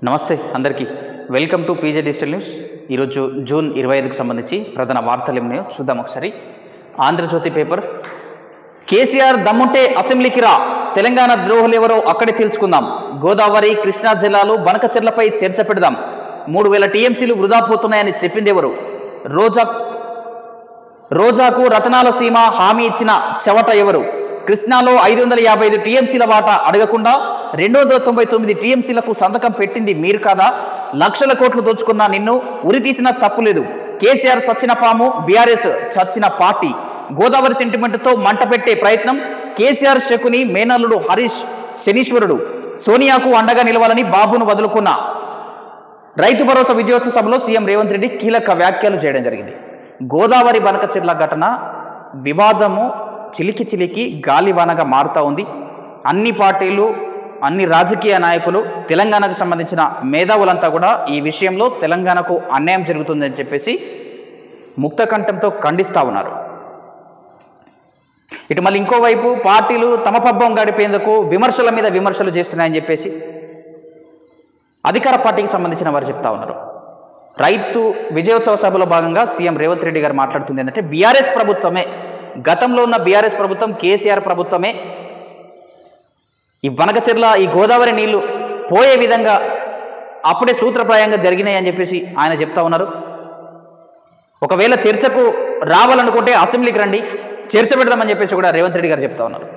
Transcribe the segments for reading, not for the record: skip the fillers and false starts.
నమస్తే అందరికీ welcome to PJ digital news. ఈరోజు జూన్ 25కు సంబంధించి ప్రధాన వార్తలు ఏమన్నాయో చూద్దాం ఒకసారి. ఆంధ్రజ్యోతి పేపర్, కేసీఆర్ దమ్ముంటే అసెంబ్లీకి రా, తెలంగాణ ద్రోహులెవరో అక్కడే తెలుసుకుందాం, గోదావరి కృష్ణా జిల్లాలు బనకచెర్లపై చర్చ పెడదాం, 3000 టీఎంసీలు వృధా పోతున్నాయని చెప్పిందెవరు, రోజాకు రతనాల సీమ హామీ ఇచ్చిన చెవట ఎవరు, కృష్ణాలో 555 టీఎంసీల వాటా అడగకుండా 299 టీఎంసీలకు సంతకం పెట్టింది మీరు కాదా, లక్షల కోట్లు దోచుకున్నా నిన్ను ఉరి తీసినా తప్పు లేదు, కేసీఆర్ సచ్చిన పాము, బీఆర్ఎస్ చచ్చిన పార్టీ, గోదావరి సెంటిమెంట్తో మంట పెట్టే ప్రయత్నం, కేసీఆర్ శకుని మేనల్లుడు హరీష్ శనీశ్వరుడు, సోనియాకు అండగా నిలవాలని బాబును వదులుకున్న, రైతు భరోసా విజయోత్సవ సభలో సీఎం రేవంత్ రెడ్డి కీలక వ్యాఖ్యలు చేయడం జరిగింది. గోదావరి బనకచెర్ల ఘటన వివాదము చిలికి గాలివానగా మారుతూ ఉంది. అన్ని పార్టీలు, అన్ని రాజకీయ నాయకులు, తెలంగాణకు సంబంధించిన మేధావులంతా కూడా ఈ విషయంలో తెలంగాణకు అన్యాయం జరుగుతుందని చెప్పేసి ముక్తకంఠంతో ఖండిస్తూ ఉన్నారు. ఇటు మళ్ళీ ఇంకోవైపు పార్టీలు తమ పబ్బం గడిపేందుకు విమర్శల మీద విమర్శలు చేస్తున్నాయని చెప్పేసి అధికార పార్టీకి సంబంధించిన వారు చెప్తా ఉన్నారు. రైతు విజయోత్సవ సభలో భాగంగా సీఎం రేవంత్ రెడ్డి గారు మాట్లాడుతుంది ఏంటంటే, బీఆర్ఎస్ ప్రభుత్వమే, గతంలో ఉన్న బీఆర్ఎస్ ప్రభుత్వం, కేసీఆర్ ప్రభుత్వమే ఈ బనకచెర్ల ఈ గోదావరి నీళ్లు పోయే విధంగా అప్పుడే సూత్రప్రాయంగా జరిగినాయి అని చెప్పేసి ఆయన చెప్తా ఉన్నారు. ఒకవేళ చర్చకు రావాలనుకుంటే అసెంబ్లీకి రండి, చర్చ పెడదామని చెప్పేసి కూడా రేవంత్ రెడ్డి గారు చెప్తా ఉన్నారు.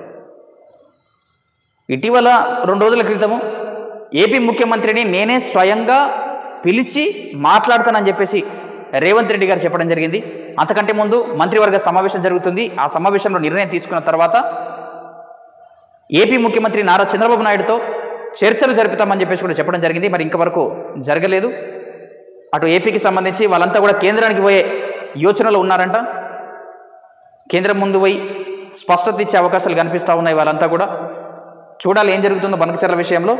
ఇటీవల 2 రోజుల క్రితము ఏపీ ముఖ్యమంత్రిని నేనే స్వయంగా పిలిచి మాట్లాడతానని చెప్పేసి రేవంత్ రెడ్డి గారు చెప్పడం జరిగింది. అంతకంటే ముందు మంత్రివర్గ సమావేశం జరుగుతుంది. ఆ సమావేశంలో నిర్ణయం తీసుకున్న తర్వాత ఏపీ ముఖ్యమంత్రి నారా చంద్రబాబు నాయుడుతో చర్చలు జరుపుతామని చెప్పేసి కూడా చెప్పడం జరిగింది. మరి ఇంతవరకు జరగలేదు. అటు ఏపీకి సంబంధించి వాళ్ళంతా కూడా కేంద్రానికి పోయే యోచనలో ఉన్నారంట. కేంద్రం ముందు పోయి స్పష్టత ఇచ్చే అవకాశాలు కనిపిస్తూ ఉన్నాయి. వాళ్ళంతా కూడా చూడాలి ఏం జరుగుతుందో బనకచెర్ల విషయంలో.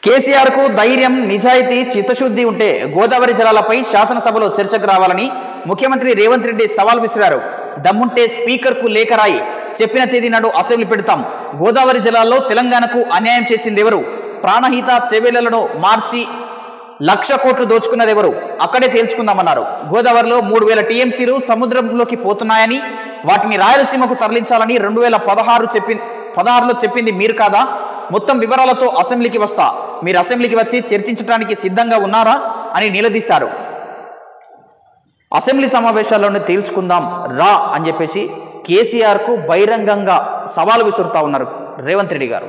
కేసీఆర్కు ధైర్యం, నిజాయితీ, చిత్తశుద్ధి ఉంటే గోదావరి జలాలపై శాసనసభలో చర్చకు రావాలని ముఖ్యమంత్రి రేవంత్ రెడ్డి సవాల్ విసిరారు. దమ్ముంటే స్పీకర్కు లేఖ రాయి, చెప్పిన తేదీ నాడు అసెంబ్లీ పెడతాం, గోదావరి జలాల్లో తెలంగాణకు అన్యాయం చేసింది ఎవరు, ప్రాణహిత చెవేళ్లను మార్చి 1,00,000 కోట్లు దోచుకున్నది ఎవరు, అక్కడే తేల్చుకుందామన్నారు. గోదావరిలో 3000 టీఎంసీలు సముద్రంలోకి పోతున్నాయని, వాటిని రాయలసీమకు తరలించాలని 2016లో చెప్పింది మీరు కాదా, మొత్తం వివరాలతో అసెంబ్లీకి వస్తా, మీరు అసెంబ్లీకి వచ్చి చర్చించడానికి సిద్ధంగా ఉన్నారా అని నిలదీశారు. అసెంబ్లీ సమావేశాల్లోనే తేల్చుకుందాం రా అని చెప్పేసి కేసీఆర్కు బహిరంగంగా సవాలు విసురుతా ఉన్నారు రేవంత్ రెడ్డి గారు.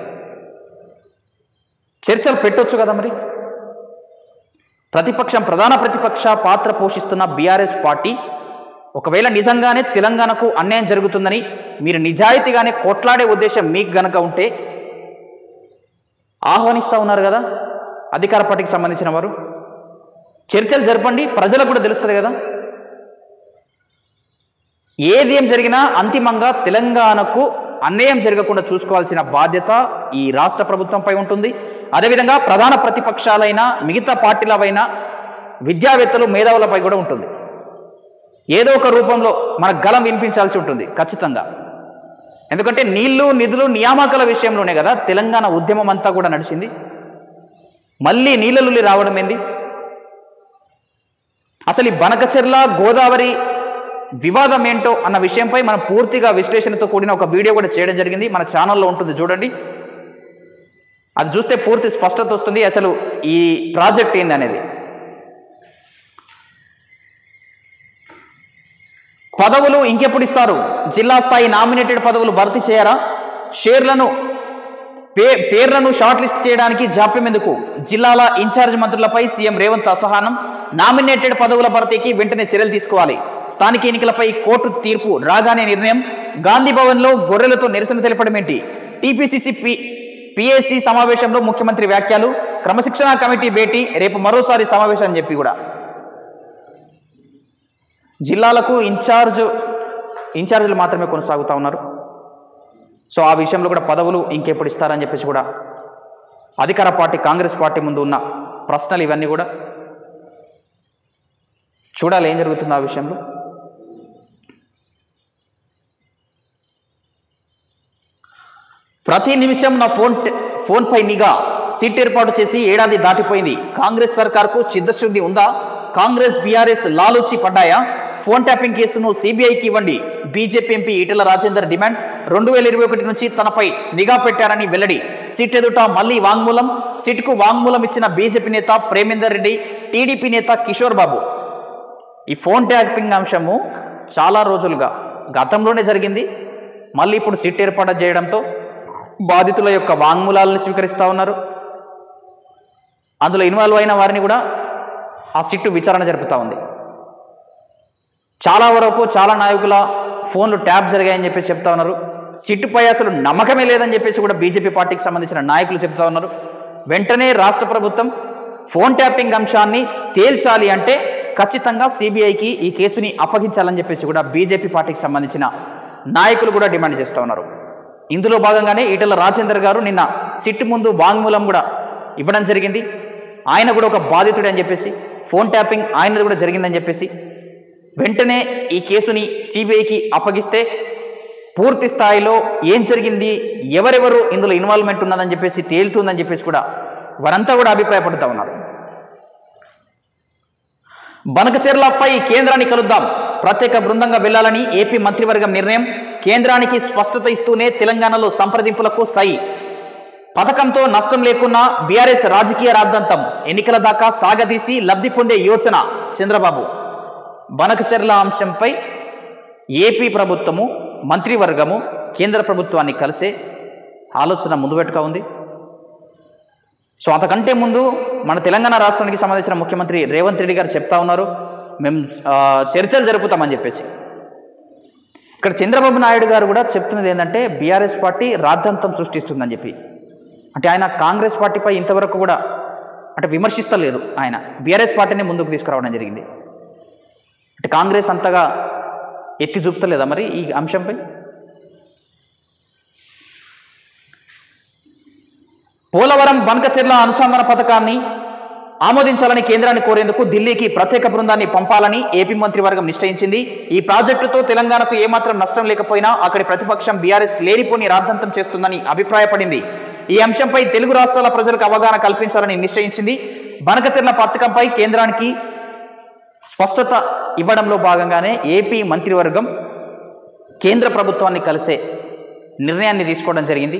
చర్చలు పెట్టొచ్చు కదా మరి. ప్రధాన ప్రతిపక్ష పాత్ర పోషిస్తున్న బీఆర్ఎస్ పార్టీ ఒకవేళ నిజంగానే తెలంగాణకు అన్యాయం జరుగుతుందని మీరు నిజాయితీగానే కొట్లాడే ఉద్దేశం మీకు గనక ఉంటే ఆహ్వానిస్తూ ఉన్నారు కదా అధికార పార్టీకి సంబంధించిన వారు. చర్చలు జరపండి, ప్రజలకు కూడా తెలుస్తుంది కదా. ఏదేం జరిగినా అంతిమంగా తెలంగాణకు అన్యాయం జరగకుండా చూసుకోవాల్సిన బాధ్యత ఈ రాష్ట్ర ప్రభుత్వంపై ఉంటుంది. అదేవిధంగా ప్రధాన ప్రతిపక్షాలైన మిగతా పార్టీలవైనా విద్యావేత్తలు, మేధావులపై కూడా ఉంటుంది. ఏదో ఒక రూపంలో మన గలం వినిపించాల్సి ఉంటుంది ఖచ్చితంగా. ఎందుకంటే నీళ్లు, నిధులు, నియామకాల విషయంలోనే కదా తెలంగాణ ఉద్యమం అంతా కూడా నడిచింది. మళ్ళీ నీళ్ళలుల్లి రావడం ఏంది? అసలు ఈ బనకచెర్ల గోదావరి వివాదం ఏంటో అన్న విషయంపై మనం పూర్తిగా విశ్లేషణతో కూడిన ఒక వీడియో కూడా చేయడం జరిగింది. మన ఛానల్లో ఉంటుంది, చూడండి. అది చూస్తే పూర్తి స్పష్టత వస్తుంది అసలు ఈ ప్రాజెక్ట్ ఏంది అనేది. పదవులు ఇంకెప్పుడు ఇస్తారు? జిల్లా స్థాయి నామినేటెడ్ పదవులు భర్తీ చేయరా? పేర్లను షార్ట్ లిస్ట్ చేయడానికి జాప్యం ఎందుకు? జిల్లాల ఇన్ఛార్జ్ మంత్రులపై సీఎం రేవంత్ అసహనం. నామినేటెడ్ పదవుల భర్తీకి వెంటనే చర్యలు తీసుకోవాలి. స్థానిక ఎన్నికలపై కోర్టు తీర్పు రాగానే నిర్ణయం. గాంధీ భవన్లో గొర్రెలతో నిరసన తెలపడం ఏంటి? టీపీసీసీ పిఏసీ సమావేశంలో ముఖ్యమంత్రి వ్యాఖ్యలు. క్రమశిక్షణ కమిటీ భేటీ, రేపు మరోసారి సమావేశం అని చెప్పి కూడా జిల్లాలకు ఇన్ఛార్జీలు మాత్రమే కొనసాగుతూ ఉన్నారు. సో ఆ విషయంలో కూడా పదవులు ఇంకెప్పుడు ఇస్తారని చెప్పేసి కూడా అధికార పార్టీ కాంగ్రెస్ పార్టీ ముందు ఉన్న ప్రశ్నలు ఇవన్నీ కూడా చూడాలి ఏం జరుగుతుందో ఆ విషయంలో. ప్రతి నిమిషం నా ఫోన్పై నిఘా, సిట్ ఏర్పాటు చేసి ఏడాది దాటిపోయింది. కాంగ్రెస్ సర్కార్కు చిత్తశుద్ధి ఉందా? కాంగ్రెస్ బీఆర్ఎస్ లాలూచి పడ్డాయా? ఫోన్ ట్యాపింగ్ కేసును సిబిఐకి ఇవ్వండి. BJP MP Etela Rajender demand. 2021 నుంచి తనపై నిఘా పెట్టారని వెల్లడి. సిట్ ఎదుట మళ్లీ వాంగ్మూలం. సిట్కు వాంగ్మూలం ఇచ్చిన బీజేపీ నేత ప్రేమేందర్ రెడ్డి, టీడీపీ నేత కిషోర్ బాబు. ఈ ఫోన్ ట్యాపింగ్ అంశము చాలా రోజులుగా గతంలోనే జరిగింది. మళ్ళీ ఇప్పుడు సిట్ ఏర్పాటు చేయడంతో బాధితుల యొక్క వాంగ్మూలాలను స్వీకరిస్తూ ఉన్నారు. అందులో ఇన్వాల్వ్ అయిన వారిని కూడా ఆ సిట్టు విచారణ జరుపుతూ ఉంది. చాలా వరకు చాలా నాయకుల ఫోన్లు ట్యాప్ జరిగాయని చెప్పేసి చెప్తా ఉన్నారు. సిట్టుపై అసలు నమ్మకమే లేదని చెప్పేసి కూడా బీజేపీ పార్టీకి సంబంధించిన నాయకులు చెప్తా ఉన్నారు. వెంటనే రాష్ట్ర ప్రభుత్వం ఫోన్ ట్యాపింగ్ అంశాన్ని తేల్చాలి అంటే ఖచ్చితంగా సిబిఐకి ఈ కేసుని అప్పగించాలని చెప్పేసి కూడా బీజేపీ పార్టీకి సంబంధించిన నాయకులు కూడా డిమాండ్ చేస్తూ ఉన్నారు. ఇందులో భాగంగానే ఈటెల రాజేందర్ గారు నిన్న సిట్ ముందు వాంగ్మూలం కూడా ఇవ్వడం జరిగింది. ఆయన కూడా ఒక బాధితుడు అని చెప్పేసి, ఫోన్ ట్యాపింగ్ ఆయనది కూడా జరిగిందని చెప్పేసి, వెంటనే ఈ కేసుని సిబిఐకి అప్పగిస్తే పూర్తి స్థాయిలో ఏం జరిగింది, ఎవరెవరు ఇందులో ఇన్వాల్వ్మెంట్ ఉన్నదని చెప్పేసి తేలుతుందని చెప్పేసి కూడా వారంతా కూడా అభిప్రాయపడుతూ ఉన్నారు. బనకచెర్లపై కేంద్రాన్ని కలుద్దాం, ప్రత్యేక బృందంగా వెళ్లాలని ఏపీ మంత్రివర్గం నిర్ణయం. కేంద్రానికి స్పష్టత ఇస్తూనే తెలంగాణలో సంప్రదింపులకు సై. పథకంతో నష్టం లేకున్నా బీఆర్ఎస్ రాజకీయ రాద్ధాంతం, ఎన్నికల దాకా సాగదీసి లబ్ధి పొందే యోచన చంద్రబాబు. బనకచెర్ల అంశంపై ఏపీ ప్రభుత్వము, మంత్రివర్గము కేంద్ర ప్రభుత్వాన్ని కలిసే ఆలోచన ముందుపెట్టుగా ఉంది. సో అంతకంటే ముందు మన తెలంగాణ రాష్ట్రానికి సంబంధించిన ముఖ్యమంత్రి రేవంత్ రెడ్డి గారు చెప్తా ఉన్నారు, మేము చర్చలు జరుపుతామని చెప్పేసి. ఇక్కడ చంద్రబాబు నాయుడు గారు కూడా చెప్తున్నది ఏంటంటే బీఆర్ఎస్ పార్టీ రాద్ధాంతం సృష్టిస్తుందని చెప్పి. అంటే ఆయన కాంగ్రెస్ పార్టీపై ఇంతవరకు కూడా అంటే విమర్శిస్తలేదు. ఆయన బీఆర్ఎస్ పార్టీని ముందుకు తీసుకురావడం జరిగింది. అంటే కాంగ్రెస్ అంతగా ఎత్తి చూపుతలేదా మరి ఈ అంశంపై? పోలవరం బనకచెర్ల అనుసంధాన పథకాన్ని ఆమోదించాలని కేంద్రాన్ని కోరేందుకు ఢిల్లీకి ప్రత్యేక బృందాన్ని పంపాలని ఏపీ మంత్రివర్గం నిశ్చయించింది. ఈ ప్రాజెక్టుతో తెలంగాణకు ఏమాత్రం నష్టం లేకపోయినా అక్కడి ప్రతిపక్షం బీఆర్ఎస్ లేనిపోని రాద్ధాంతం చేస్తుందని అభిప్రాయపడింది. ఈ అంశంపై తెలుగు రాష్ట్రాల ప్రజలకు అవగాహన కల్పించాలని నిశ్చయించింది. బనకచెర్ల పథకంపై కేంద్రానికి స్పష్టత ఇవ్వడంలో భాగంగానే ఏపీ మంత్రివర్గం కేంద్ర ప్రభుత్వాన్ని కలిసే నిర్ణయాన్ని తీసుకోవడం జరిగింది.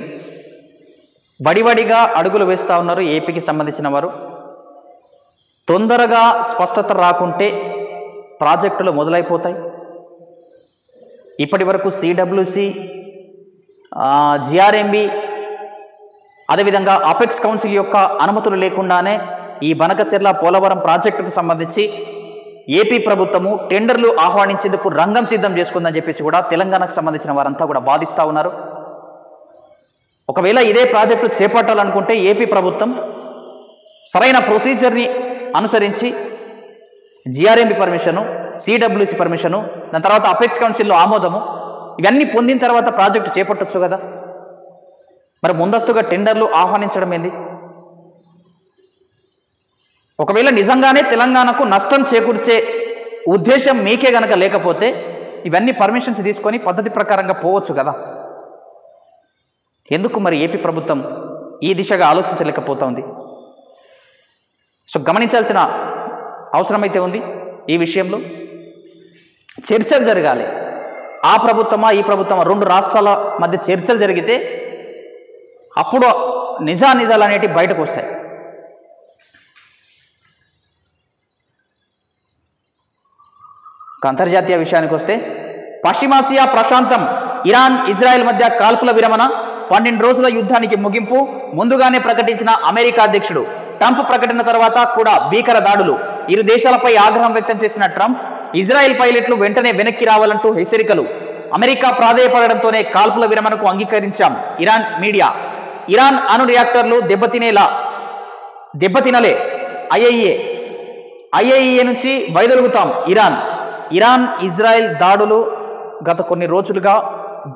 వడివడిగా అడుగులు వేస్తూ ఉన్నారు ఏపీకి సంబంధించిన వారు. తొందరగా స్పష్టత రాకుంటే ప్రాజెక్టులు మొదలైపోతాయి. ఇప్పటి వరకు సిడబ్ల్యూసి, జిఆర్ఎంబి, అదేవిధంగా అపెక్స్ కౌన్సిల్ యొక్క అనుమతులు లేకుండానే ఈ బనకచెర్ల పోలవరం ప్రాజెక్టుకు సంబంధించి ఏపీ ప్రభుత్వము టెండర్లు ఆహ్వానించేందుకు రంగం సిద్ధం చేసుకుందని చెప్పేసి కూడా తెలంగాణకు సంబంధించిన వారంతా కూడా వాదిస్తూ ఉన్నారు. ఒకవేళ ఇదే ప్రాజెక్టు చేపట్టాలనుకుంటే ఏపీ ప్రభుత్వం సరైన ప్రొసీజర్ని అనుసరించి జిఆర్ఎంబి పర్మిషను, సిడబ్ల్యూసి పర్మిషను, దాని తర్వాత అపెక్స్ కౌన్సిల్లో ఆమోదము, ఇవన్నీ పొందిన తర్వాత ప్రాజెక్టు చేపట్టొచ్చు కదా. మరి ముందస్తుగా టెండర్లు ఆహ్వానించడం ఏంది? ఒకవేళ నిజంగానే తెలంగాణకు నష్టం చేకూర్చే ఉద్దేశం మీకే గనక లేకపోతే ఇవన్నీ పర్మిషన్స్ తీసుకొని పద్ధతి ప్రకారంగా పోవచ్చు కదా. ఎందుకు మరి ఏపీ ప్రభుత్వం ఈ దిశగా ఆలోచించలేకపోతుంది? సో గమనించాల్సిన అవసరమైతే ఉంది. ఈ విషయంలో చర్చలు జరగాలి. ఆ ప్రభుత్వమా ఈ ప్రభుత్వమా, రెండు రాష్ట్రాల మధ్య చర్చలు జరిగితే అప్పుడు నిజాలు అనేటివి బయటకు వస్తాయి. అంతర్జాతీయ విషయానికి వస్తే పశ్చిమాసియా ప్రశాంతం, ఇరాన్ ఇజ్రాయెల్ మధ్య కాల్పుల విరమణ, 12 రోజుల యుద్ధానికి ముగింపు ముందుగానే ప్రకటించిన అమెరికా అధ్యక్షుడు. ట్రంప్ ప్రకటన తర్వాత కూడా భీకర దాడులు. ఇరు దేశాలపై ఆగ్రహం వ్యక్తం చేసిన ట్రంప్ ఇజ్రాయెల్ పైలట్లు వెంటనే వెనక్కి రావాలంటూ హెచ్చరికలు. అమెరికా ప్రాధేయపడడంతోనే కాల్పుల విరమణకు అంగీకరించాం ఇరాన్ మీడియా. ఇరాన్ అణు రియాక్టర్లు దెబ్బతినలే ఐఏఈఏ నుంచి వైదొలుగుతాం ఇరాన్ ఇజ్రాయెల్ దాడులు గత కొన్ని రోజులుగా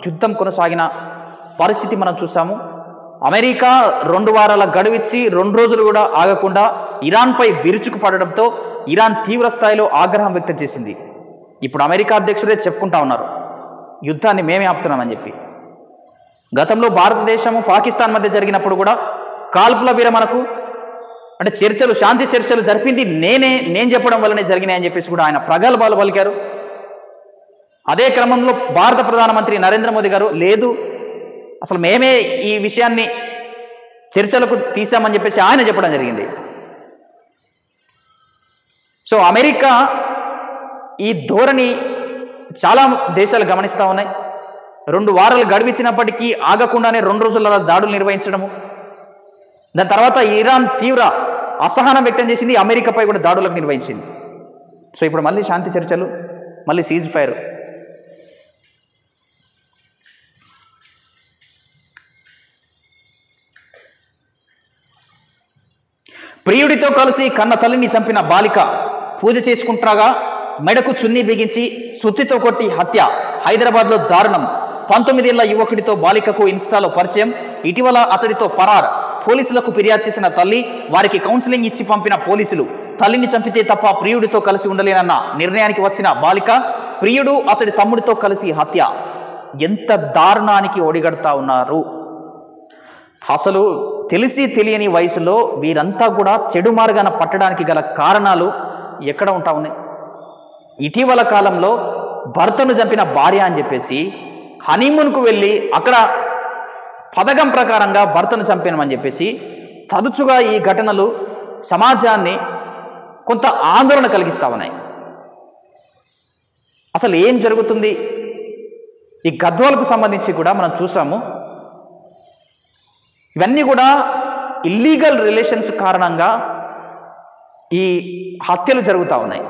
యుద్ధం కొనసాగిన పరిస్థితి మనం చూసాము. అమెరికా 2 వారాల గడువిచ్చి 2 రోజులు కూడా ఆగకుండా ఇరాన్పై విరుచుకుపడడంతో ఇరాన్ తీవ్ర స్థాయిలో ఆగ్రహం వ్యక్తం చేసింది. ఇప్పుడు అమెరికా అధ్యక్షుడే చెప్పుకుంటా ఉన్నారు యుద్ధాన్ని మేమే ఆపుతున్నామని చెప్పి. గతంలో భారతదేశము పాకిస్తాన్ మధ్య జరిగినప్పుడు కూడా కాల్పుల విరమణకు అంటే చర్చలు, శాంతి చర్చలు జరిపింది నేను చెప్పడం వల్లనే జరిగినాయని చెప్పేసి కూడా ఆయన ప్రగల్భాలు పలికారు. అదే క్రమంలో భారత ప్రధానమంత్రి నరేంద్ర మోదీ గారు లేదు అసలు మేమే ఈ విషయాన్ని చర్చలకు తీసామని చెప్పేసి ఆయన చెప్పడం జరిగింది. సో అమెరికా ఈ ధోరణి చాలా దేశాలు గమనిస్తూ ఉన్నాయి. 2 వారాలు గడివించినప్పటికీ ఆగకుండానే 2 రోజుల దాడులు నిర్వహించడము, దాని తర్వాత ఇరాన్ తీవ్ర అసహనం వ్యక్తం చేసింది, అమెరికాపై కూడా దాడులకు నిర్వహించింది. సో ఇప్పుడు మళ్ళీ శాంతి చర్చలు, మళ్ళీ సీజ్ ఫైర్. ప్రియుడితో కలిసి కన్న తల్లిని చంపిన బాలిక పూజ చేసుకుంటాగా మెడకు చున్నీ బిగించి సుత్తితో కొట్టి హత్య. హైదరాబాద్లో దారుణం. 19 ఏళ్ల యువకుడితో బాలికకు ఇన్స్టాలో పరిచయం, ఇటీవల అతడితో పరార్. పోలీసులకు ఫిర్యాదు చేసిన తల్లి, వారికి కౌన్సిలింగ్ ఇచ్చి పంపిన పోలీసులు. తల్లిని చంపితే తప్ప ప్రియుడితో కలిసి ఉండలేనన్న నిర్ణయానికి వచ్చిన బాలిక, ప్రియుడు అతడి తమ్ముడితో కలిసి హత్య. ఎంత దారుణానికి ఒడిగడతా ఉన్నారు. అసలు తెలిసి తెలియని వయసులో వీరంతా కూడా చెడు మార్గాన పట్టడానికి గల కారణాలు ఎక్కడ ఉంటా ఉన్నాయి? ఇటీవల కాలంలో భర్తను చంపిన భార్య అని చెప్పేసి హనీమూన్కు వెళ్ళి అక్కడ పథకం ప్రకారంగా భర్తను చంపామని చెప్పేసి తరచుగా ఈ ఘటనలు సమాజాన్ని కొంత ఆందోళన కలిగిస్తూ ఉన్నాయి. అసలు ఏం జరుగుతుంది? ఈ గద్వాలకు సంబంధించి కూడా మనం చూసాము. ఇవన్నీ కూడా ఇల్లీగల్ రిలేషన్స్ కారణంగా ఈ హత్యలు జరుగుతూ ఉన్నాయి.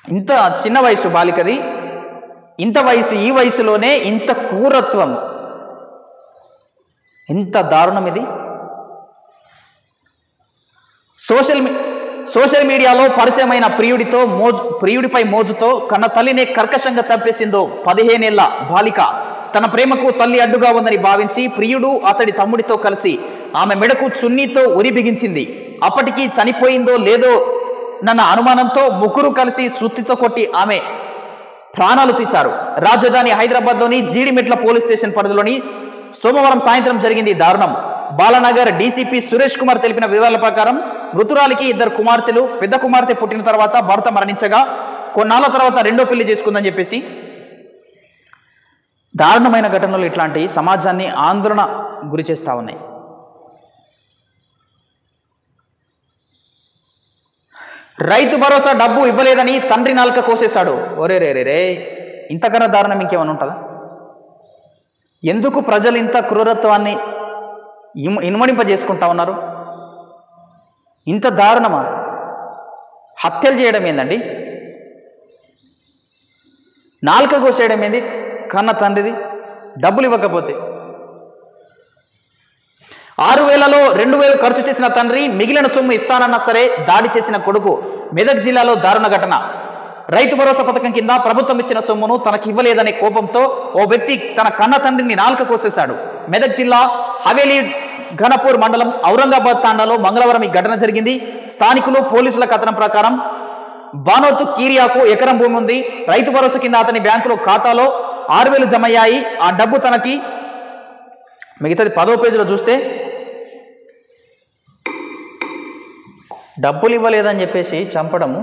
ఇంత చిన్న వయసు బాలికది, ఈ వయసులోనే ఇంత క్రూరత్వం, ఇంత దారుణం ఇది. సోషల్ మీడియాలో పరిచయమైన ప్రియుడిపై మోజుతో కన్న తల్లినే కర్కశంగా చంపేసిందో 15 ఏళ్ల బాలిక. తన ప్రేమకు తల్లి అడ్డుగా ఉందని భావించి ప్రియుడు అతడి తమ్ముడితో కలిసి ఆమె మెడకు చున్నీతో ఉరి బిగించింది. అప్పటికి చనిపోయిందో లేదో నన్న అనుమానంతో ముగ్గురు కలిసి సుత్తితో కొట్టి ఆమె ప్రాణాలు తీశారు. రాజధాని హైదరాబాద్లోని జీడిమెట్ల పోలీస్ స్టేషన్ పరిధిలోని సోమవారం సాయంత్రం జరిగింది దారుణం. బాలానగర్ డీసీపీ సురేష్ కుమార్ తెలిపిన వివరాల ప్రకారం మృతురాలికి 2 కుమార్తెలు. పెద్ద కుమార్తె పుట్టిన తర్వాత భర్త మరణించగా కొన్నాళ్ళ తర్వాత రెండో పెళ్లి చేసుకుందని చెప్పేసి దారుణమైన ఘటనలు ఇట్లాంటి సమాజాన్ని ఆందోళన గురి చేస్తూ ఉన్నాయి. రైతు భరోసా డబ్బు ఇవ్వలేదని తండ్రి నాలుక కోసేశాడు. రే ఇంతకన్నా దారుణం ఇంకేమైనా ఉంటుందా? ఎందుకు ప్రజలు ఇంత క్రూరత్వాన్ని ఇనుమడింపజేసుకుంటా ఉన్నారు? ఇంత దారుణమా? హత్యలు చేయడం ఏందండి? నాలుక కోసేయడం ఏంది? కన్న తండ్రిది డబ్బులు ఇవ్వకపోతే 6,000లో 2,000 ఖర్చు చేసిన తండ్రి మిగిలిన సొమ్ము ఇస్తానన్నా సరే దాడి చేసిన కొడుకు. మెదక్ జిల్లాలో దారుణ ఘటన. రైతు భరోసా పథకం కింద ప్రభుత్వం ఇచ్చిన సొమ్మును తనకి ఇవ్వలేదనే కోపంతో ఓ వ్యక్తి తన కన్న తండ్రిని నాలుక కోసేశాడు. మెదక్ జిల్లా హవేలీ ఘనపూర్ మండలం ఔరంగాబాద్ తాండాలో మంగళవారం ఈ ఘటన జరిగింది. స్థానికులు పోలీసుల కథనం ప్రకారం బానోతు కీరియాకు ఎకరం భూమి ఉంది. రైతు భరోసా కింద అతని బ్యాంకులో ఖాతాలో 6,000 జమ అయ్యాయి. ఆ డబ్బు తనకి, మిగతాది 10వ పేజీలో చూస్తే డబ్బులు ఇవ్వలేదని చెప్పేసి చంపడము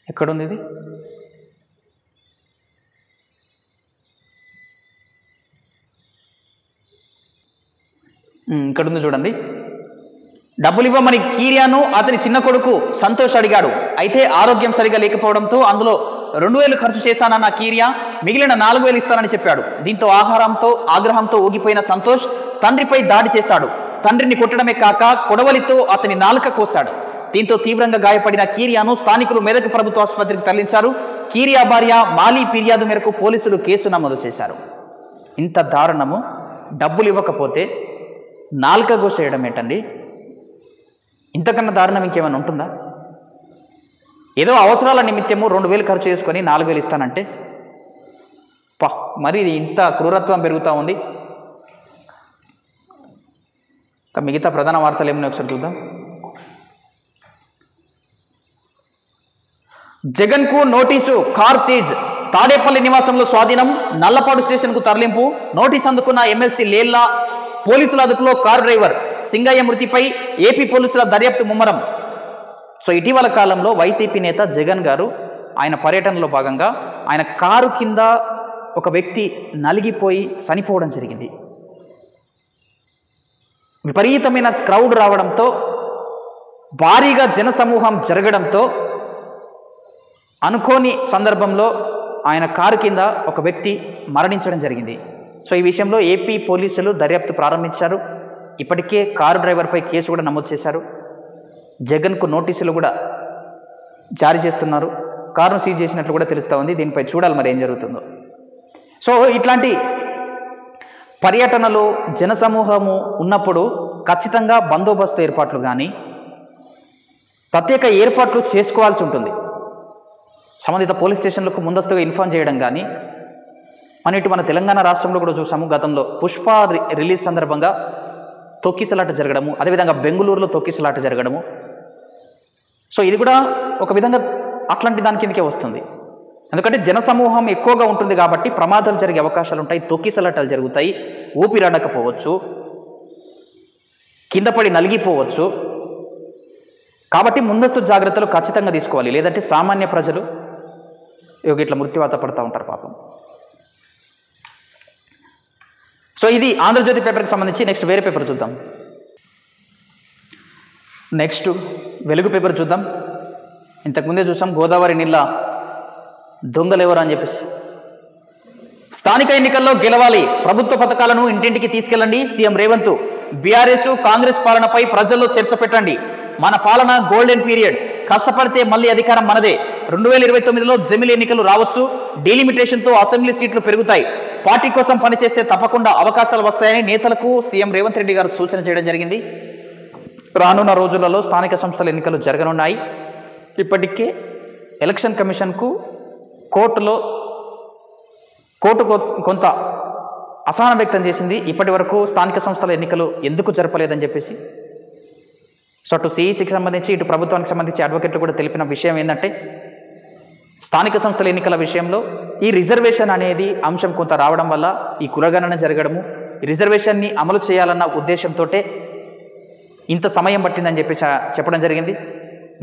ఎక్కడుంది? ఇది ఇక్కడుంది చూడండి. డబ్బులు ఇవ్వమని కీరియాను అతని చిన్న కొడుకు సంతోష్ అడిగాడు. అయితే ఆరోగ్యం సరిగా లేకపోవడంతో అందులో 2,000 ఖర్చు చేశానన్న కీరియా మిగిలిన 4,000 ఇస్తానని చెప్పాడు. దీంతో ఆగ్రహంతో ఊగిపోయిన సంతోష్ తండ్రిపై దాడి చేశాడు. తండ్రిని కొట్టడమే కాక కొడవలితో అతని నాలుక కోశాడు. దీంతో తీవ్రంగా గాయపడిన కీరియాను స్థానికులు మెదక్ ప్రభుత్వ ఆసుపత్రికి తరలించారు. కీరియా భార్య మాలీ ఫిర్యాదు మేరకు పోలీసులు కేసు నమోదు చేశారు. ఇంత దారుణము! డబ్బులు ఇవ్వకపోతే నాలుక కోసేయడం ఏంటండి? ఇంతకన్నా దారుణం ఇంకేమైనా ఉంటుందా? ఏదో అవసరాల నిమిత్తము 2,000 ఖర్చు చేసుకొని 4,000 ఇస్తానంటే మరి ఇంత క్రూరత్వం పెరుగుతూ ఉంది. మిగతా ప్రధాన వార్తలు ఏమన్నా ఒకసారి చూద్దాం. జగన్కు నోటీసు, కార్ సీజ్, తాడేపల్లి నివాసంలో స్వాధీనం, నల్లపాడు స్టేషన్కు తరలింపు, నోటీస్ అందుకున్న ఎమ్మెల్సీ లేల్లా, పోలీసుల అదుపులో కారు డ్రైవర్ సింగయ్య మృతిపై ఏపీ పోలీసుల దర్యాప్తు ముమ్మరం. సో ఇటీవల కాలంలో వైసీపీ నేత జగన్ గారు ఆయన పర్యటనలో భాగంగా ఆయన కారు కింద ఒక వ్యక్తి నలిగిపోయి చనిపోవడం జరిగింది. విపరీతమైన క్రౌడ్ రావడంతో, భారీగా జనసమూహం జరగడంతో అనుకోని సందర్భంలో ఆయన కారు కింద ఒక వ్యక్తి మరణించడం జరిగింది. సో ఈ విషయంలో ఏపీ పోలీసులు దర్యాప్తు ప్రారంభించారు. ఇప్పటికే కారు డ్రైవర్పై కేసు కూడా నమోదు చేశారు. జగన్కు నోటీసులు కూడా జారీ చేస్తున్నారు. కారును సీజ్ చేసినట్లు కూడా తెలుస్తూ ఉంది. దీనిపై చూడాలి మరి ఏం జరుగుతుందో. సో ఇట్లాంటి పర్యటనలు జనసమూహము ఉన్నప్పుడు ఖచ్చితంగా బందోబస్తు ఏర్పాట్లు కానీ ప్రత్యేక ఏర్పాట్లు చేసుకోవాల్సి ఉంటుంది. సంబంధిత పోలీస్ స్టేషన్లకు ముందస్తుగా ఇన్ఫార్మ్ చేయడం కానీ, మన తెలంగాణ రాష్ట్రంలో కూడా చూసాము. గతంలో పుష్ప రిలీజ్ సందర్భంగా తొక్కిసలాట జరగడము, అదేవిధంగా బెంగళూరులో తొక్కిసలాట జరగడము. సో ఇది కూడా ఒక విధంగా అట్లాంటి దాని కిందకే వస్తుంది. ఎందుకంటే జనసమూహం ఎక్కువగా ఉంటుంది కాబట్టి ప్రమాదాలు జరిగే అవకాశాలు ఉంటాయి, తొక్కిసలాటలు జరుగుతాయి, ఊపిరాడకపోవచ్చు, కింద పడి నలిగిపోవచ్చు. కాబట్టి ముందస్తు జాగ్రత్తలు ఖచ్చితంగా తీసుకోవాలి. లేదంటే సామాన్య ప్రజలు ఇట్లా మృత్యువాత పడుతూ ఉంటారు పాపం. సో ఇది ఆంధ్రజ్యోతి పేపర్కి సంబంధించి. నెక్స్ట్ వేరే పేపర్ చూద్దాం. నెక్స్ట్ వెలుగు పేపర్ చూద్దాం. ఇంతకుముందే చూసాం గోదావరి నీళ్ళ దొంగలెవరు అని చెప్పేసి. స్థానిక ఎన్నికల్లో గెలవాలి, ప్రభుత్వ పథకాలను ఇంటింటికి తీసుకెళ్లండి, సీఎం రేవంత్. బీఆర్ఎస్ కాంగ్రెస్ పాలనపై ప్రజల్లో చర్చ పెట్టండి. మన పాలన గోల్డెన్ పీరియడ్, కష్టపడితే మళ్ళీ అధికారం మనదే. 2029లో జమిలి ఎన్నికలు రావచ్చు, డీలిమిటేషన్తో అసెంబ్లీ సీట్లు పెరుగుతాయి. పార్టీ కోసం పనిచేస్తే తప్పకుండా అవకాశాలు వస్తాయని నేతలకు సీఎం రేవంత్ రెడ్డి గారు సూచన చేయడం జరిగింది. రానున్న రోజులలో స్థానిక సంస్థల ఎన్నికలు జరగనున్నాయి. ఇప్పటికే ఎలక్షన్ కమిషన్కు కోర్టు కొంత అసహనం వ్యక్తం చేసింది. ఇప్పటి వరకు స్థానిక సంస్థల ఎన్నికలు ఎందుకు జరపలేదని చెప్పేసి. సో అటు సిఈసికి సంబంధించి ఇటు ప్రభుత్వానికి సంబంధించి అడ్వకేట్లు కూడా తెలిపిన విషయం ఏంటంటే, స్థానిక సంస్థల ఎన్నికల విషయంలో ఈ రిజర్వేషన్ అనేది అంశం కొంత రావడం వల్ల ఈ కులగణన జరగడము, ఈ రిజర్వేషన్ని అమలు చేయాలన్న ఉద్దేశంతో ఇంత సమయం పట్టిందని చెప్పేసి చెప్పడం జరిగింది.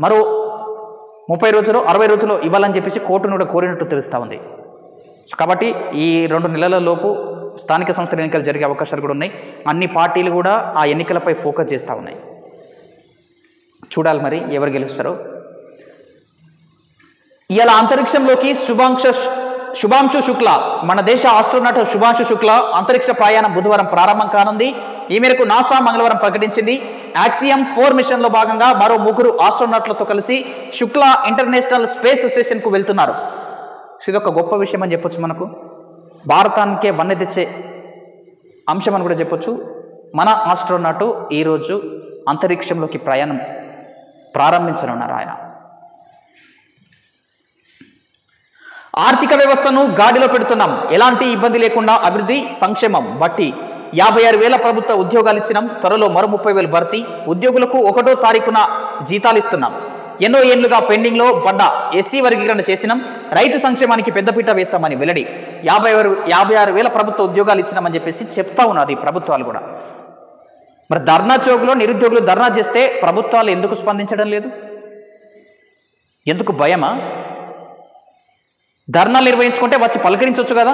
మరో 30 రోజులు 60 రోజులు ఇవ్వాలని చెప్పేసి కోర్టును కూడా కోరినట్టు తెలుస్తూ ఉంది. కాబట్టి ఈ 2 నెలల లోపు స్థానిక సంస్థల ఎన్నికలు జరిగే అవకాశాలు కూడా ఉన్నాయి. అన్ని పార్టీలు కూడా ఆ ఎన్నికలపై ఫోకస్ చేస్తూ ఉన్నాయి. చూడాలి మరి ఎవరు గెలుస్తారో. ఇలా అంతరిక్షంలోకి శుభాంశు శుక్ల, మన దేశ ఆస్ట్రోనాట్ శుభాంశు శుక్ల అంతరిక్ష ప్రయాణం బుధవారం ప్రారంభం కానుంది. ఈ మేరకు నాసా మంగళవారం ప్రకటించింది. యాక్సియం 4 మిషన్లో భాగంగా మరో 3 ఆస్ట్రోనాట్లతో కలిసి శుక్ల ఇంటర్నేషనల్ స్పేస్ స్టేషన్కు వెళ్తున్నారు. ఇదొక గొప్ప విషయం అని చెప్పొచ్చు. మనకు భారతానికే వన్నె తెచ్చే అంశం అని కూడా చెప్పొచ్చు. మన ఆస్ట్రోనాటు ఈరోజు అంతరిక్షంలోకి ప్రయాణం ప్రారంభించనున్నారు. ఆయన ఆర్థిక వ్యవస్థను గాడిలో పెడుతున్నాం, ఎలాంటి ఇబ్బంది లేకుండా అభివృద్ధి సంక్షేమం బట్టి 56,000 ప్రభుత్వ ఉద్యోగాలు ఇచ్చినాం, త్వరలో మరో 30,000 భర్తీ, ఉద్యోగులకు 1వ తారీఖున జీతాలు ఇస్తున్నాం, ఎన్నో ఏళ్లుగా పెండింగ్లో పడ్డ ఎస్సీ వర్గీకరణ చేసినాం, రైతు సంక్షేమానికి పెద్దపీట వేస్తామని వెల్లడి. 56,000 ప్రభుత్వ ఉద్యోగాలు ఇచ్చినామని చెప్పేసి చెప్తా ఉన్నారు ఈ ప్రభుత్వాలు కూడా. మరి ధర్నా చౌక్లో నిరుద్యోగులు ధర్నా చేస్తే ప్రభుత్వాలు ఎందుకు స్పందించడం లేదు? ఎందుకు భయమా? ధర్నాలు నిర్వహించుకుంటే వచ్చి పలకరించవచ్చు కదా.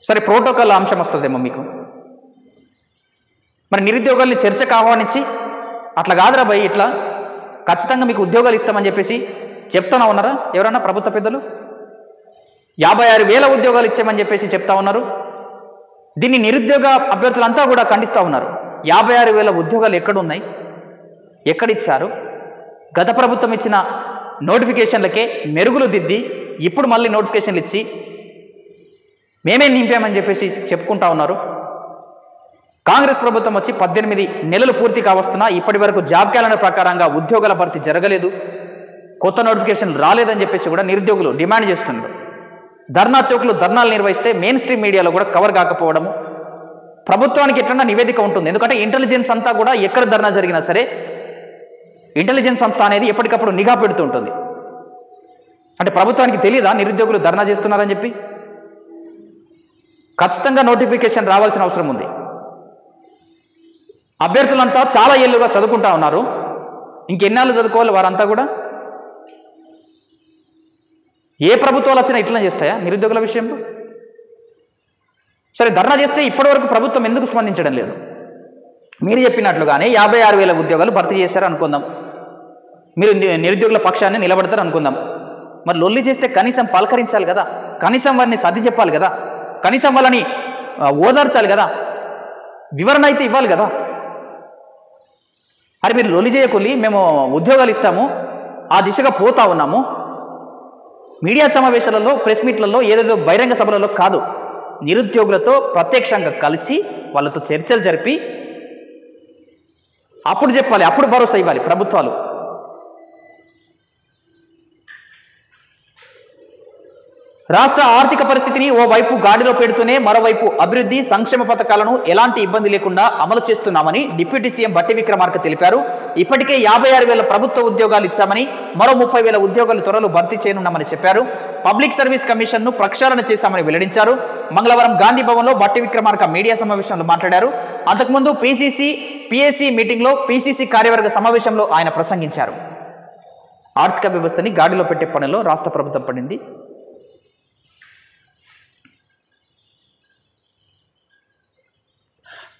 సరే, ప్రోటోకాల్ అంశం వస్తుందేమో మీకు. మరి నిరుద్యోగాల్ని చర్చకు ఆహ్వానించి అట్లా కాదురా భయ్, ఇట్లా ఖచ్చితంగా మీకు ఉద్యోగాలు ఇస్తామని చెప్పేసి చెప్తానా ఉన్నారా ఎవరన్నా ప్రభుత్వ పెద్దలు? 56,000 ఉద్యోగాలు ఇచ్చామని చెప్పేసి చెప్తా ఉన్నారు. దీన్ని నిరుద్యోగ అభ్యర్థులంతా కూడా ఖండిస్తూ ఉన్నారు. 56,000 ఉద్యోగాలు ఎక్కడున్నాయి, ఎక్కడిచ్చారు? గత ప్రభుత్వం ఇచ్చిన నోటిఫికేషన్లకే మెరుగులు దిద్ది ఇప్పుడు మళ్ళీ నోటిఫికేషన్లు ఇచ్చి మేమే నింపామని చెప్పేసి చెప్పుకుంటా ఉన్నారు. కాంగ్రెస్ ప్రభుత్వం వచ్చి 18 నెలలు పూర్తి కావస్తున్నా ఇప్పటి వరకు జాబ్ క్యాలెండర్ ప్రకారంగా ఉద్యోగాల భర్తీ జరగలేదు, కొత్త నోటిఫికేషన్లు రాలేదని చెప్పేసి కూడా నిరుద్యోగులు డిమాండ్ చేస్తున్నారు. ధర్నా చౌక్లు ధర్నాలు నిర్వహిస్తే మెయిన్ స్ట్రీమ్ మీడియాలో కూడా కవర్ కాకపోవడము, ప్రభుత్వానికి ఎట్లన్నా నివేదిక ఉంటుంది. ఎందుకంటే ఇంటెలిజెన్స్ అంతా కూడా ఎక్కడ ధర్నా జరిగినా సరే ఇంటెలిజెన్స్ సంస్థ అనేది ఎప్పటికప్పుడు నిఘా పెడుతూ ఉంటుంది. అంటే ప్రభుత్వానికి తెలియదా నిరుద్యోగులు ధర్నా చేస్తున్నారని చెప్పి? ఖచ్చితంగా నోటిఫికేషన్ రావాల్సిన అవసరం ఉంది. అభ్యర్థులంతా చాలా ఏళ్ళుగా చదువుకుంటా ఉన్నారు, ఇంకెన్నాళ్ళు చదువుకోవాలి వారంతా కూడా? ఏ ప్రభుత్వాలు వచ్చినా ఇట్లా చేస్తాయా నిరుద్యోగుల విషయంలో? సరే, ధర్నా చేస్తే ఇప్పటివరకు ప్రభుత్వం ఎందుకు స్పందించడం లేదు? మీరు చెప్పినట్లుగానే 56,000 ఉద్యోగాలు భర్తీ చేశారు అనుకుందాం, మీరు నిరుద్యోగుల పక్షాన్ని నిలబడతారు అనుకుందాం. మరి లొల్లి చేస్తే కనీసం పలకరించాలి కదా, కనీసం వారిని సర్ది చెప్పాలి కదా, కనీసం వాళ్ళని ఓదార్చాలి కదా, వివరణ అయితే ఇవ్వాలి కదా. అరే మీరు లొల్లి చేయకొల్లి మేము ఉద్యోగాలు ఇస్తాము, ఆ దిశగా పోతా ఉన్నాము. మీడియా సమావేశాలలో, ప్రెస్ మీట్లలో, ఏదేదో బహిరంగ సభలలో కాదు, నిరుద్యోగులతో ప్రత్యక్షంగా కలిసి వాళ్ళతో చర్చలు జరిపి అప్పుడు చెప్పాలి, అప్పుడు భరోసా ఇవ్వాలి ప్రభుత్వాలు. రాష్ట్ర ఆర్థిక పరిస్థితిని ఓవైపు గాడిలో పెడుతూనే మరోవైపు అభివృద్ధి సంక్షేమ పథకాలను ఎలాంటి ఇబ్బంది లేకుండా అమలు చేస్తున్నామని డిప్యూటీ సీఎం బట్టి విక్రమార్క తెలిపారు. ఇప్పటికే 56,000 ప్రభుత్వ ఉద్యోగాలు ఇచ్చామని, మరో 30,000 ఉద్యోగాలు త్వరలో భర్తీ చేయనున్నామని చెప్పారు. పబ్లిక్ సర్వీస్ కమిషన్ను ప్రక్షాళన చేశామని వెల్లడించారు. మంగళవారం గాంధీ భవన్లో బట్టి విక్రమార్క మీడియా సమావేశంలో మాట్లాడారు. అంతకుముందు పిఎస్సి మీటింగ్లో పిసిసి కార్యవర్గ సమావేశంలో ఆయన ప్రసంగించారు. ఆర్థిక వ్యవస్థని గాడిలో పెట్టే పనిలో రాష్ట్ర ప్రభుత్వం పడింది.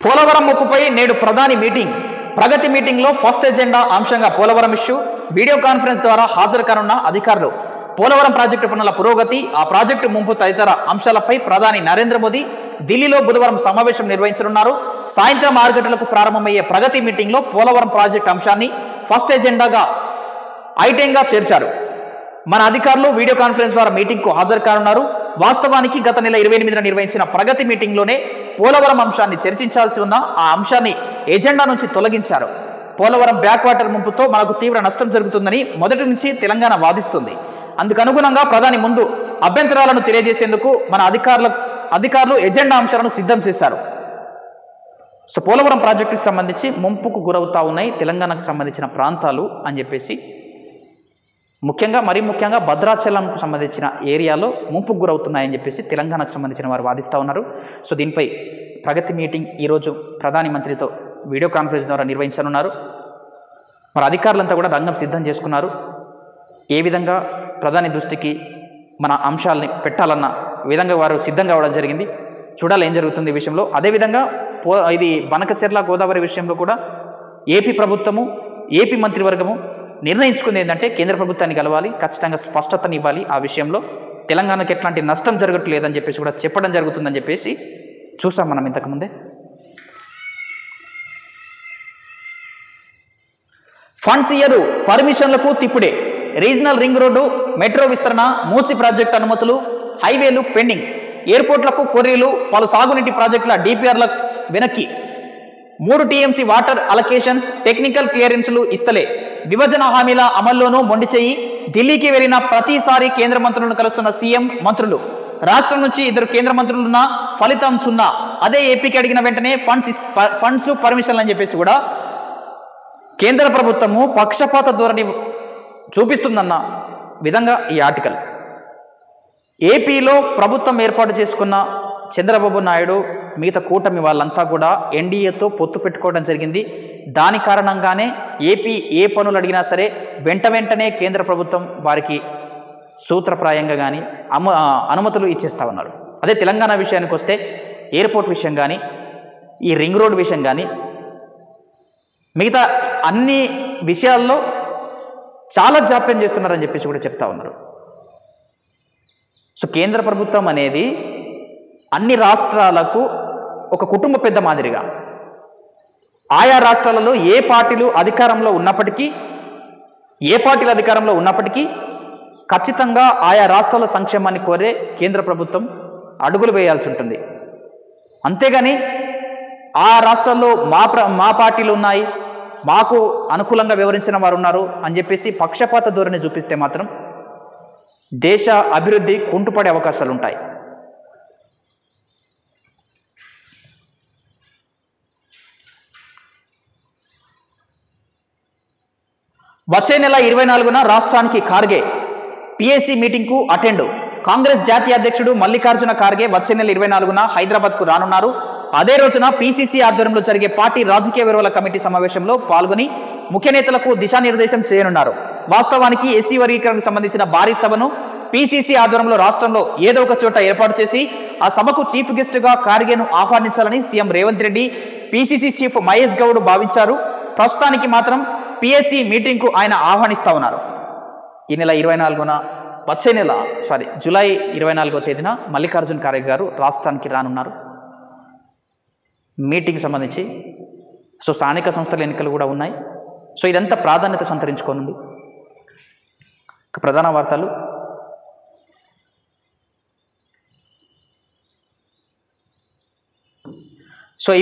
పోలవరం ముప్పుపై నేడు ప్రధాని మీటింగ్. ప్రగతి మీటింగ్లో ఫస్ట్ ఎజెండా అంశంగా పోలవరం ఇష్యూ. వీడియో కాన్ఫరెన్స్ ద్వారా హాజరు కానున్న అధికారులు. పోలవరం ప్రాజెక్టు పనుల పురోగతి, ఆ ప్రాజెక్టు ముంపు తదితర అంశాలపై ప్రధాని నరేంద్ర మోదీ ఢిల్లీలో బుధవారం సమావేశం నిర్వహించనున్నారు. సాయంత్రం 6 గంటలకు ప్రారంభమయ్యే ప్రగతి మీటింగ్లో పోలవరం ప్రాజెక్టు అంశాన్ని ఫస్ట్ ఎజెండాగా ఐటెంగా చేర్చారు. మన అధికారులు వీడియో కాన్ఫరెన్స్ ద్వారా మీటింగ్కు హాజరు కానున్నారు. వాస్తవానికి గత నెల 28న నిర్వహించిన ప్రగతి మీటింగ్లోనే పోలవరం అంశాన్ని చర్చించాల్సి ఉన్న ఆ అంశాన్ని ఎజెండా నుంచి తొలగించారు. పోలవరం బ్యాక్వాటర్ ముంపుతో మనకు తీవ్ర నష్టం జరుగుతుందని మొదటి నుంచి తెలంగాణ వాదిస్తుంది. అందుకనుగుణంగా ప్రధాని ముందు అభ్యంతరాలను తెలియజేసేందుకు మన అధికారులు ఎజెండా అంశాలను సిద్ధం చేశారు. సో పోలవరం ప్రాజెక్టుకు సంబంధించి ముంపుకు గురవుతా ఉన్నాయి తెలంగాణకు సంబంధించిన ప్రాంతాలు అని చెప్పేసి, మరీ ముఖ్యంగా భద్రాచలంకు సంబంధించిన ఏరియాలో ముంపుకు గురవుతున్నాయని చెప్పేసి తెలంగాణకు సంబంధించిన వారు వాదిస్తూ ఉన్నారు. సో దీనిపై ప్రగతి మీటింగ్ ఈరోజు ప్రధాని మంత్రితో వీడియో కాన్ఫరెన్స్ ద్వారా నిర్వహించనున్నారు. మరి అధికారులంతా కూడా రంగం సిద్ధం చేసుకున్నారు. ఏ విధంగా ప్రధాని దృష్టికి మన అంశాలని పెట్టాలన్న విధంగా వారు సిద్ధంగా అవ్వడం జరిగింది. చూడాలి ఏం జరుగుతుంది ఈ విషయంలో. అదేవిధంగా ఇది బనకచెర్ల గోదావరి విషయంలో కూడా ఏపీ ప్రభుత్వము, ఏపీ మంత్రివర్గము నిర్ణయించుకుంది ఏంటంటే కేంద్ర ప్రభుత్వాన్ని కలవాలి, ఖచ్చితంగా స్పష్టతని ఇవ్వాలి. ఆ విషయంలో తెలంగాణకు ఎట్లాంటి నష్టం జరగట్లేదని చెప్పేసి కూడా చెప్పడం జరుగుతుందని చెప్పేసి చూసాం మనం ఇంతకుముందే. ఫండ్స్ ఇయ్యరు, పర్మిషన్లకు తిప్పుడే. రీజనల్ రింగ్ రోడ్డు, మెట్రో విస్తరణ, మూసి ప్రాజెక్టు అనుమతులు, హైవేలు పెండింగ్. ఎయిర్పోర్ట్లకు కొర్రీలు, పలు సాగునీటి ప్రాజెక్టుల డిపిఆర్ల వెనక్కి. 3 టీఎంసీ వాటర్ అలొకేషన్స్, టెక్నికల్ క్లియరెన్స్లు ఇస్తలే. విభజన హామీల అమల్లోనూ మొండి చేయి. ఢిల్లీకి వెళ్లిన ప్రతిసారి కేంద్ర మంత్రులను కలుస్తున్న సీఎం మంత్రులు. రాష్ట్రం నుంచి 2 కేంద్ర మంత్రులున్న ఫలితం 0. అదే ఏపీకి అడిగిన వెంటనే ఫండ్స్ పర్మిషన్లు అని చెప్పేసి కూడా కేంద్ర ప్రభుత్వము పక్షపాత ధోరణి చూపిస్తుందన్న విధంగా ఈ ఆర్టికల్. ఏపీలో ప్రభుత్వం ఏర్పాటు చేసుకున్న చంద్రబాబు నాయుడు మిగతా కూటమి వాళ్ళంతా కూడా ఎన్డీఏతో పొత్తు పెట్టుకోవడం జరిగింది. దాని కారణంగానే ఏపీ ఏ పనులు అడిగినా సరే వెంటనే కేంద్ర ప్రభుత్వం వారికి సూత్రప్రాయంగా కానీ అనుమతులు ఇచ్చేస్తూ ఉన్నారు. అదే తెలంగాణ విషయానికి వస్తే ఎయిర్పోర్ట్ విషయం కానీ, ఈ రింగ్ రోడ్ విషయం కానీ, మిగతా అన్ని విషయాల్లో చాలా జాప్యం చేస్తున్నారని చెప్పేసి కూడా చెప్తా ఉన్నారు. సో కేంద్ర ప్రభుత్వం అనేది అన్ని రాష్ట్రాలకు ఒక కుటుంబ పెద్ద మాదిరిగా, ఆయా రాష్ట్రాలలో ఏ పార్టీలు అధికారంలో ఉన్నప్పటికీ ఖచ్చితంగా ఆయా రాష్ట్రాల సంక్షేమాన్ని కోరే కేంద్ర ప్రభుత్వం అడుగులు వేయాల్సి ఉంటుంది. అంతేగాని ఆ రాష్ట్రాల్లో మా పార్టీలు ఉన్నాయి, మాకు అనుకూలంగా వివరించిన వారు ఉన్నారు అని చెప్పేసి పక్షపాత ధోరణి చూపిస్తే మాత్రం దేశ అభివృద్ధి కుంటుపడే అవకాశాలు ఉంటాయి. వచ్చే నెల 24న రాష్ట్రానికి ఖార్గే పిఎస్సి మీటింగ్కు అటెండ్. కాంగ్రెస్ జాతీయ అధ్యక్షుడు మల్లికార్జున ఖార్గే వచ్చే నెల 24న హైదరాబాద్కు రానున్నారు. అదే రోజున పిసిసి ఆధ్వర్యంలో జరిగే పార్టీ రాజకీయ విలువల కమిటీ సమావేశంలో పాల్గొని ముఖ్య నేతలకు దిశానిర్దేశం చేయనున్నారు. వాస్తవానికి ఎస్సీ వర్గీకరణకు సంబంధించిన భారీ సభను పిసిసి ఆధ్వర్యంలో రాష్ట్రంలో ఏదో ఒక చోట ఏర్పాటు చేసి ఆ సభకు చీఫ్ గెస్ట్గా ఖార్గేను ఆహ్వానించాలని CM Revanth Reddy, PCC chief Mahesh Goud భావించారు. ప్రస్తుతానికి మాత్రం పిఎస్సి మీటింగ్కు ఆయన ఆహ్వానిస్తా ఉన్నారు. ఈ నెల 24న జూలై 24వ తేదీన మల్లికార్జున ఖార్గే గారు రాష్ట్రానికి రానున్నారు. మీటింగ్ సంబంధించి స్థానిక సంస్థల ఎన్నికలు కూడా ఉన్నాయి. ఇదంతా ప్రాధాన్యత సంతరించుకోనుంది. ప్రధాన వార్తలు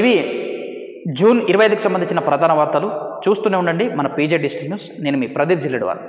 ఇవి జూన్ 25కి సంబంధించిన ప్రధాన వార్తలు. చూస్తూనే ఉండండి మన పీజే డిస్ట్రిక్ట్ న్యూస్. నేను మీ ప్రదీప్ జిల్లెడ్వార్.